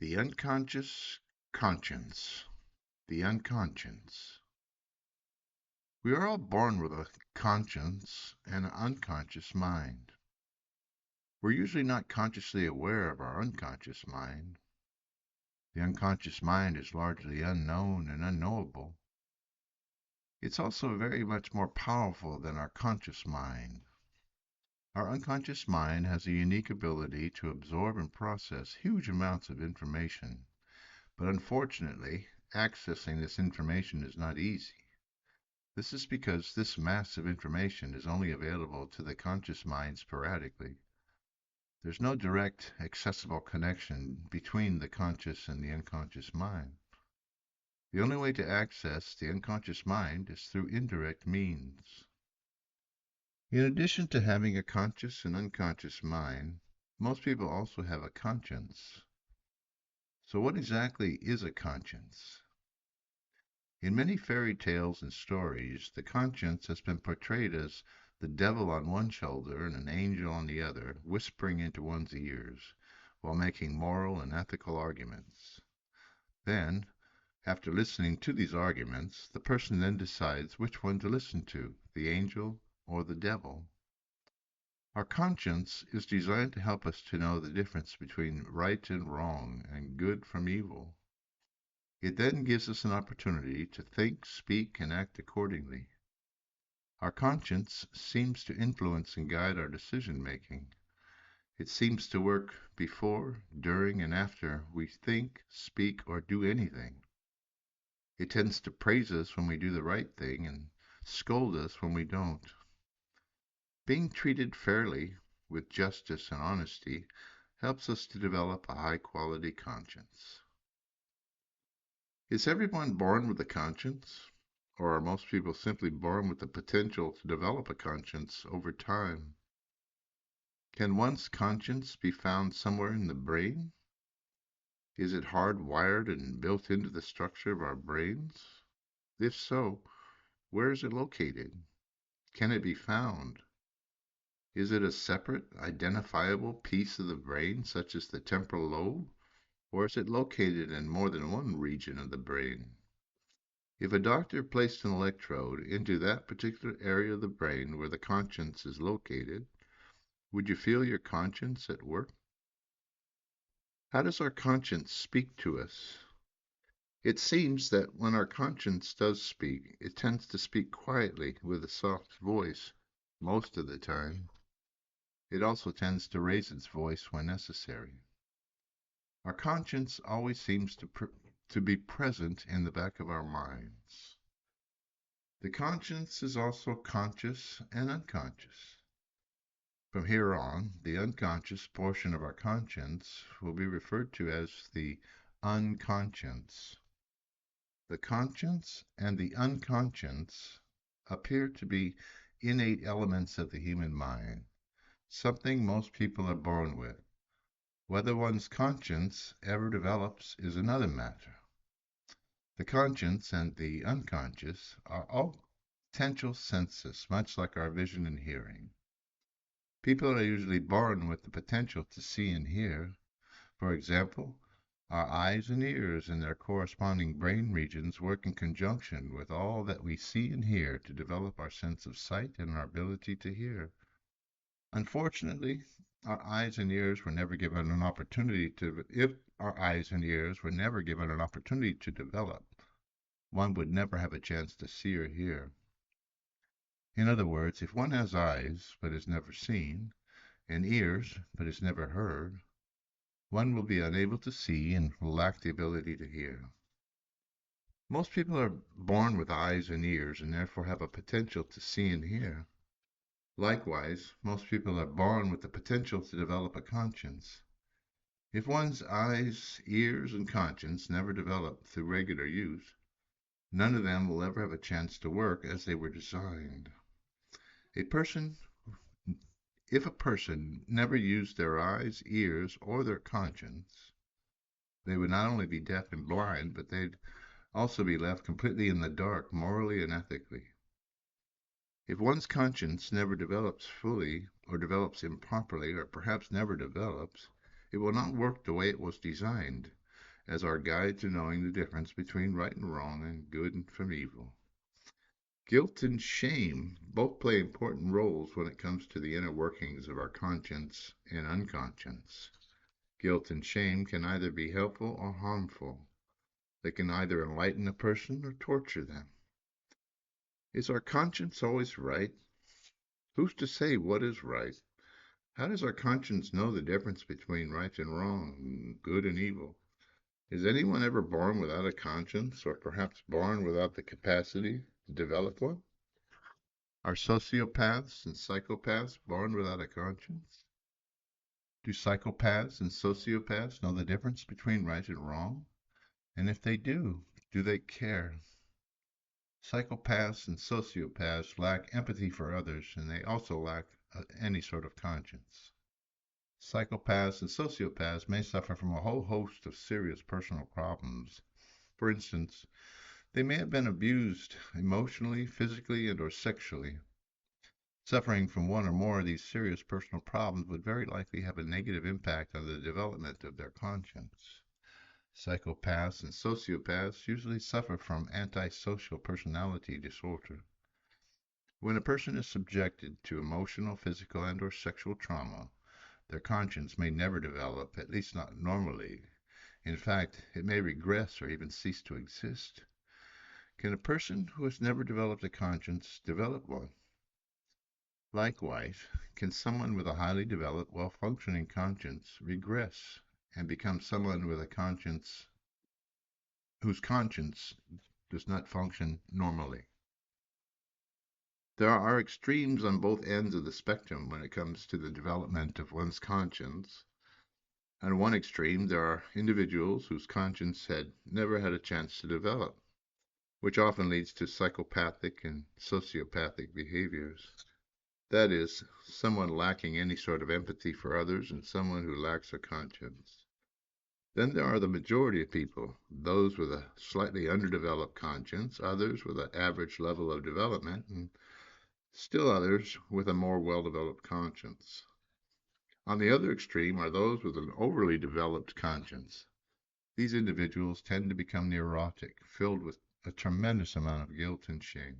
The unconscious conscience. The unconscious. We are all born with a conscience and an unconscious mind. We're usually not consciously aware of our unconscious mind. The unconscious mind is largely unknown and unknowable. It's also very much more powerful than our conscious mind. Our unconscious mind has a unique ability to absorb and process huge amounts of information, but unfortunately, accessing this information is not easy. This is because this mass of information is only available to the conscious mind sporadically. There's no direct, accessible connection between the conscious and the unconscious mind. The only way to access the unconscious mind is through indirect means. In addition to having a conscious and unconscious mind, most people also have a conscience. So what exactly is a conscience? In many fairy tales and stories, the conscience has been portrayed as the devil on one shoulder and an angel on the other, whispering into one's ears, while making moral and ethical arguments. Then, after listening to these arguments, the person then decides which one to listen to, the angel or the devil. Our conscience is designed to help us to know the difference between right and wrong and good from evil. It then gives us an opportunity to think, speak, and act accordingly. Our conscience seems to influence and guide our decision making. It seems to work before, during, and after we think, speak, or do anything. It tends to praise us when we do the right thing and scold us when we don't. Being treated fairly, with justice and honesty, helps us to develop a high-quality conscience. Is everyone born with a conscience? Or are most people simply born with the potential to develop a conscience over time? Can one's conscience be found somewhere in the brain? Is it hardwired and built into the structure of our brains? If so, where is it located? Can it be found? Is it a separate, identifiable piece of the brain, such as the temporal lobe, or is it located in more than one region of the brain? If a doctor placed an electrode into that particular area of the brain where the conscience is located, would you feel your conscience at work? How does our conscience speak to us? It seems that when our conscience does speak, it tends to speak quietly with a soft voice most of the time. It also tends to raise its voice when necessary. Our conscience always seems to be present in the back of our minds. The conscience is also conscious and unconscious. From here on, the unconscious portion of our conscience will be referred to as the unconscience. The conscience and the unconscious appear to be innate elements of the human mind, something most people are born with. Whether one's conscience ever develops is another matter. The conscience and the unconscious are all potential senses, much like our vision and hearing. People are usually born with the potential to see and hear. For example, our eyes and ears and their corresponding brain regions work in conjunction with all that we see and hear to develop our sense of sight and our ability to hear. Unfortunately, our eyes and ears were never given an opportunity to, if our eyes and ears were never given an opportunity to develop, one would never have a chance to see or hear. In other words, if one has eyes but is never seen, and ears but is never heard, one will be unable to see and will lack the ability to hear. Most people are born with eyes and ears and therefore have a potential to see and hear. Likewise, most people are born with the potential to develop a conscience. If one's eyes, ears, and conscience never develop through regular use, none of them will ever have a chance to work as they were designed. A person If a person never used their eyes, ears, or their conscience, they would not only be deaf and blind, but they'd also be left completely in the dark, morally and ethically. If one's conscience never develops fully, or develops improperly, or perhaps never develops, it will not work the way it was designed. as our guide to knowing the difference between right and wrong and good and from evil. Guilt and shame both play important roles when it comes to the inner workings of our conscience and unconscious. Guilt and shame can either be helpful or harmful. They can either enlighten a person or torture them. Is our conscience always right? Who's to say what is right? How does our conscience know the difference between right and wrong, good and evil? Is anyone ever born without a conscience, or perhaps born without the capacity to develop one? Are sociopaths and psychopaths born without a conscience? Do psychopaths and sociopaths know the difference between right and wrong? And if they do they care? Psychopaths and sociopaths lack empathy for others, and they also lack any sort of conscience. Psychopaths and sociopaths may suffer from a whole host of serious personal problems. For instance, they may have been abused emotionally, physically, and or sexually. Suffering from one or more of these serious personal problems would very likely have a negative impact on the development of their conscience. Psychopaths and sociopaths usually suffer from antisocial personality disorder. When a person is subjected to emotional, physical, and or sexual trauma, their conscience may never develop, at least not normally. In fact, it may regress or even cease to exist. Can a person who has never developed a conscience develop one? Likewise, can someone with a highly developed, well-functioning conscience regress and become someone with a conscience whose conscience does not function normally? There are extremes on both ends of the spectrum when it comes to the development of one's conscience. On one extreme, there are individuals whose conscience had never had a chance to develop, which often leads to psychopathic and sociopathic behaviors. That is, someone lacking any sort of empathy for others and someone who lacks a conscience. Then there are the majority of people, those with a slightly underdeveloped conscience, others with an average level of development, and still others with a more well-developed conscience. On the other extreme are those with an overly developed conscience. These individuals tend to become neurotic, filled with a tremendous amount of guilt and shame.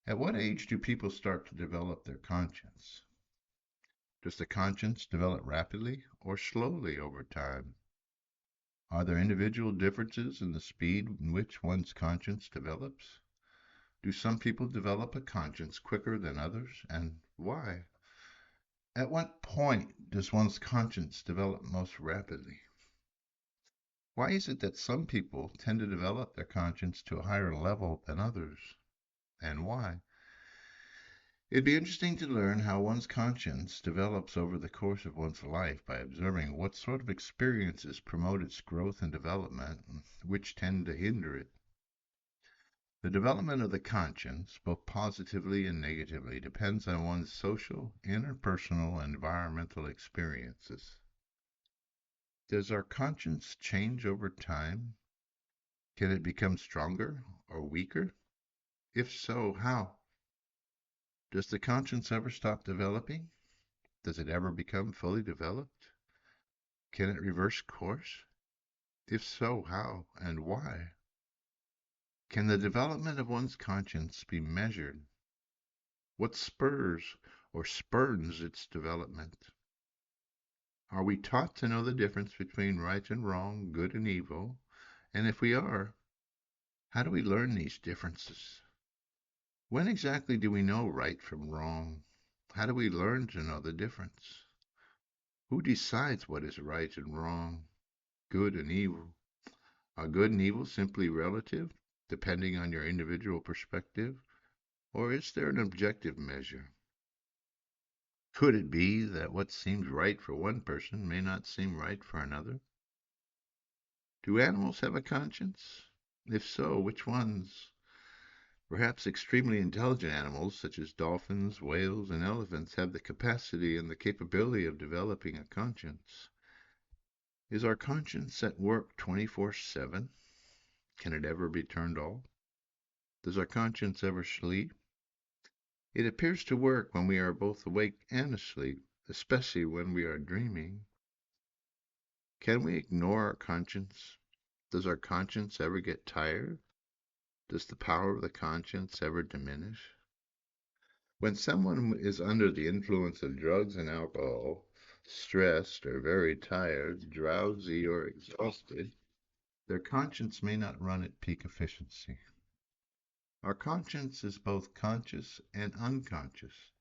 At what age do people start to develop their conscience? Does the conscience develop rapidly or slowly over time? Are there individual differences in the speed in which one's conscience develops? Do some people develop a conscience quicker than others, and why? At what point does one's conscience develop most rapidly? Why is it that some people tend to develop their conscience to a higher level than others, and why? It'd be interesting to learn how one's conscience develops over the course of one's life by observing what sort of experiences promote its growth and development, and which tend to hinder it. The development of the conscience, both positively and negatively, depends on one's social, interpersonal, and environmental experiences. Does our conscience change over time? Can it become stronger or weaker? If so, how? Does the conscience ever stop developing? Does it ever become fully developed? Can it reverse course? If so, how and why? Can the development of one's conscience be measured? What spurs or spurns its development? Are we taught to know the difference between right and wrong, good and evil? And if we are, how do we learn these differences? When exactly do we know right from wrong? How do we learn to know the difference? Who decides what is right and wrong, good and evil? Are good and evil simply relative, depending on your individual perspective? Or is there an objective measure? Could it be that what seems right for one person may not seem right for another? Do animals have a conscience? If so, which ones? Perhaps extremely intelligent animals such as dolphins, whales, and elephants have the capacity and the capability of developing a conscience. Is our conscience at work 24/7? Can it ever be turned off? Does our conscience ever sleep? It appears to work when we are both awake and asleep, especially when we are dreaming. Can we ignore our conscience? Does our conscience ever get tired? Does the power of the conscience ever diminish? When someone is under the influence of drugs and alcohol, stressed or very tired, drowsy or exhausted, their conscience may not run at peak efficiency. Our conscience is both conscious and unconscious.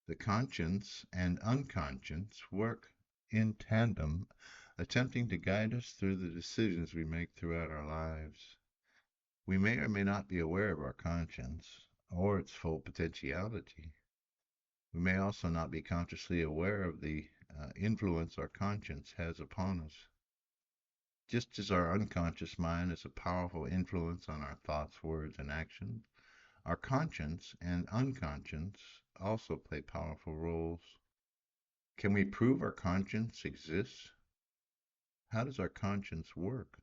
The conscience and unconscious work in tandem, attempting to guide us through the decisions we make throughout our lives. We may or may not be aware of our conscience or its full potentiality. We may also not be consciously aware of the influence our conscience has upon us. Just as our unconscious mind is a powerful influence on our thoughts, words, and actions, our conscience and unconscious also play powerful roles. Can we prove our conscience exists? How does our conscience work?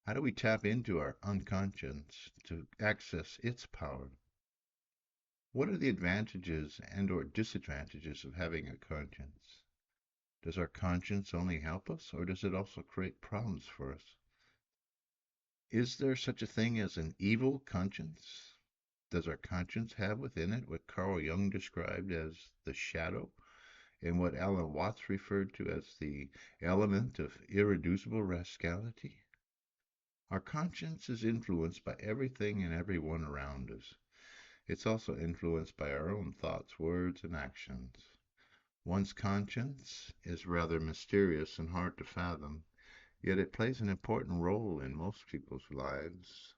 How do we tap into our unconscious to access its power? What are the advantages and or disadvantages of having a conscience? Does our conscience only help us, or does it also create problems for us? Is there such a thing as an evil conscience? Does our conscience have within it what Carl Jung described as the shadow, and what Alan Watts referred to as the element of irreducible rascality? Our conscience is influenced by everything and everyone around us. It's also influenced by our own thoughts, words, and actions. One's conscience is rather mysterious and hard to fathom, yet it plays an important role in most people's lives.